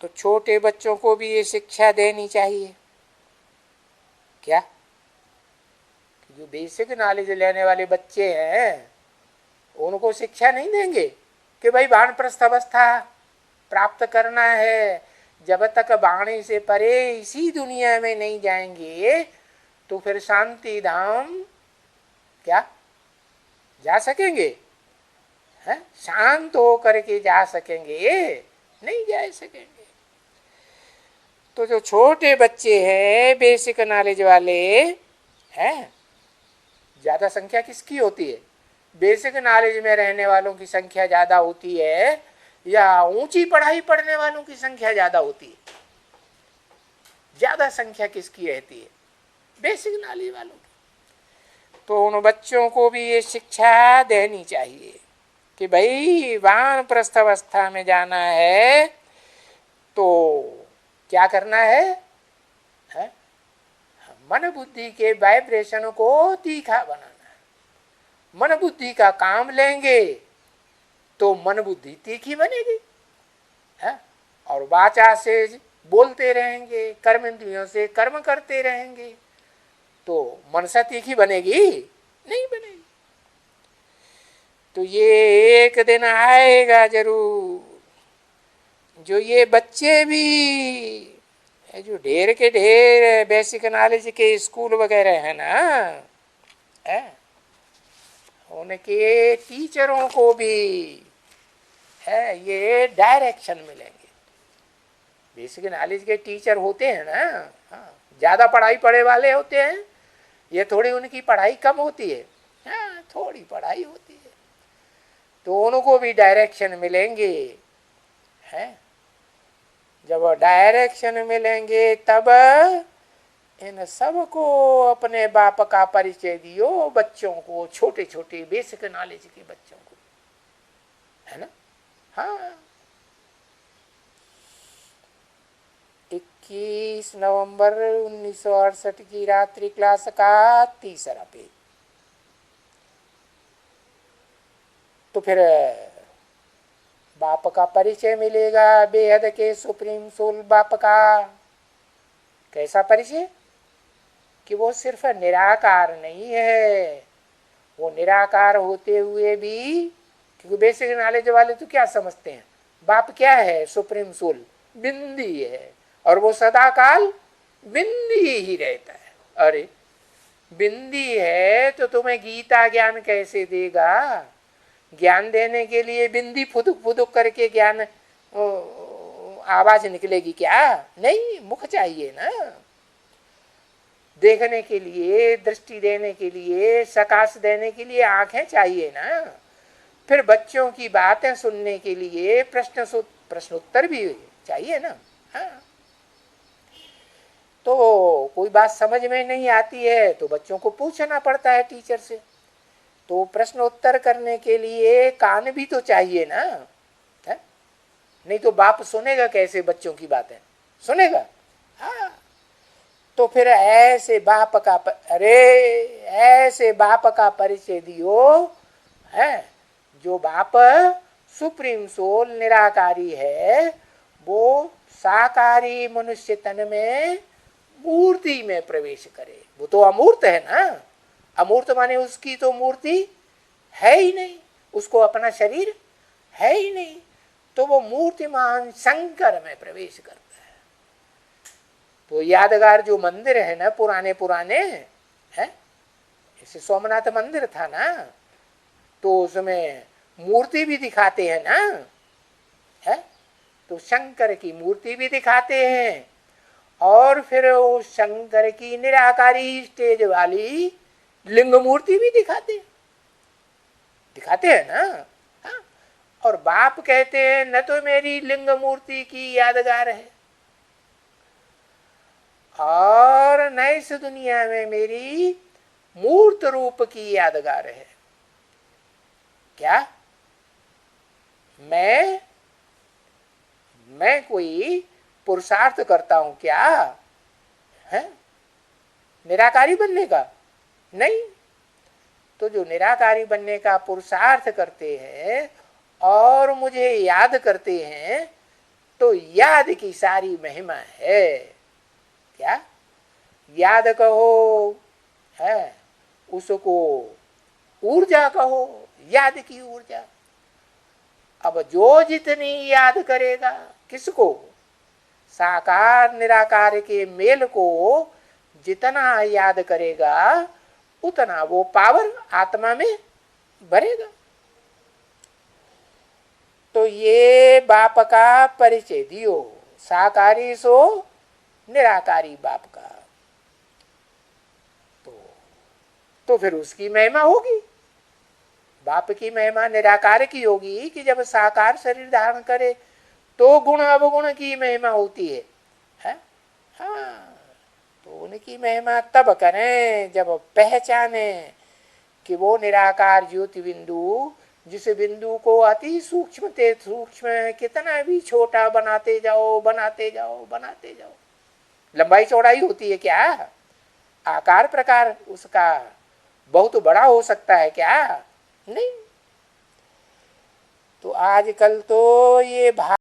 तो छोटे बच्चों को भी ये शिक्षा देनी चाहिए क्या? जो बेसिक नॉलेज लेने वाले बच्चे हैं उनको शिक्षा नहीं देंगे कि भाई वानप्रस्थ अवस्था प्राप्त करना है, जब तक वाणी से परे इसी दुनिया में नहीं जाएंगे तो फिर शांति धाम क्या जा सकेंगे? हैं? शांत हो करके जा सकेंगे? नहीं जा सकेंगे। तो जो छोटे बच्चे हैं बेसिक नॉलेज वाले हैं, ज्यादा संख्या किसकी होती है? बेसिक नॉलेज में रहने वालों की संख्या ज्यादा होती है या ऊंची पढ़ाई पढ़ने वालों की संख्या ज्यादा होती है? ज्यादा संख्या किसकी रहती है? बेसिक नॉलेज वालों की। तो उन बच्चों को भी ये शिक्षा देनी चाहिए कि भाई वानप्रस्थ अवस्था में जाना है तो क्या करना है? मन बुद्धि के वाइब्रेशन को तीखा बनाना है। मन बुद्धि का काम लेंगे तो मन बुद्धि तीखी बनेगी है? और वाचा से बोलते रहेंगे, कर्म इंद्रियों से कर्म करते रहेंगे तो मनसा तीखी बनेगी? नहीं बनेगी। तो ये एक दिन आएगा जरूर जो ये बच्चे भी जो ढेर के ढेर बेसिक नॉलेज के स्कूल वगैरह है ना है? उनके टीचरों को भी है ये डायरेक्शन मिलेंगे। बेसिक नॉलेज के टीचर होते हैं ना, हाँ, ज़्यादा पढ़ाई पढ़े वाले होते हैं, ये थोड़ी उनकी पढ़ाई कम होती है, हाँ थोड़ी पढ़ाई होती है, तो उनको भी डायरेक्शन मिलेंगे हैं। जब डायरेक्शन मिलेंगे तब इन सबको अपने बाप का परिचय दियो, बच्चों को, छोटे छोटे बेसिक नॉलेज के बच्चों को, है ना। हाँ 21 नवंबर 1968 की रात्रि क्लास का तीसरा पेज। तो फिर बाप का परिचय मिलेगा, बेहद के सुप्रीम सोल बाप का। कैसा परिचय? कि वो सिर्फ निराकार नहीं है, वो निराकार होते हुए भी, क्योंकि बेसिक नॉलेज वाले तो क्या समझते हैं, बाप क्या है? सुप्रीम सोल बिंदी है और वो सदा काल बिंदी ही रहता है। अरे बिंदी है तो तुम्हें गीता ज्ञान कैसे देगा? ज्ञान देने के लिए बिंदी फुदुक फुदुक करके ज्ञान आवाज निकलेगी क्या? नहीं, मुख चाहिए ना देखने के लिए, दृष्टि देने के लिए, सकाश देने के लिए आंखें चाहिए ना, फिर बच्चों की बातें सुनने के लिए प्रश्नोत्तर भी चाहिए ना। हाँ तो कोई बात समझ में नहीं आती है तो बच्चों को पूछना पड़ता है टीचर से, तो प्रश्नोत्तर करने के लिए कान भी तो चाहिए ना है? नहीं तो बाप सुनेगा कैसे बच्चों की बातें? सुनेगा? हाँ तो फिर ऐसे बाप का ऐसे बाप का परिचय दियो है, जो बाप सुप्रीम सोल निराकारी है, वो साकारी मनुष्य तन में मूर्ति में प्रवेश करे। वो तो अमूर्त है ना, अमूर्त माने उसकी तो मूर्ति है ही नहीं, उसको अपना शरीर है ही नहीं, तो वो मूर्तिमान शंकर में प्रवेश करता है। तो यादगार जो मंदिर है ना पुराने पुराने हैं, जैसे सोमनाथ मंदिर था ना, तो उसमें मूर्ति भी दिखाते हैं ना है, तो शंकर की मूर्ति भी दिखाते हैं और फिर वो शंकर की निराकारी स्टेज वाली लिंग मूर्ति भी दिखाते हैं ना। हाँ? और बाप कहते हैं न तो मेरी लिंग मूर्ति की यादगार है और न इस दुनिया में मेरी मूर्त रूप की यादगार है। क्या मैं कोई पुरुषार्थ करता हूं क्या है निराकारी बनने का? नहीं। तो जो निराकारी बनने का पुरुषार्थ करते हैं और मुझे याद करते हैं तो याद की सारी महिमा है। क्या याद कहो है, उसको ऊर्जा कहो, याद की ऊर्जा। अब जो जितनी याद करेगा, किसको? साकार निराकार के मेल को जितना याद करेगा उतना वो पावर आत्मा में भरेगा। तो ये बाप का परिचय दियो, साकारी सो निराकारी बाप का। तो फिर उसकी महिमा होगी। बाप की महिमा निराकार की होगी कि जब साकार शरीर धारण करे तो गुण अवगुण की महिमा होती है, हाँ। तो उनकी महिमा तब करें जब पहचाने कि वो निराकार ज्योति बिंदु, जिस बिंदु को अति सूक्ष्म ते सूक्ष्म कितना भी छोटा बनाते जाओ बनाते जाओ बनाते जाओ। लंबाई चौड़ाई होती है क्या? आकार प्रकार उसका बहुत बड़ा हो सकता है क्या? नहीं। तो आजकल तो ये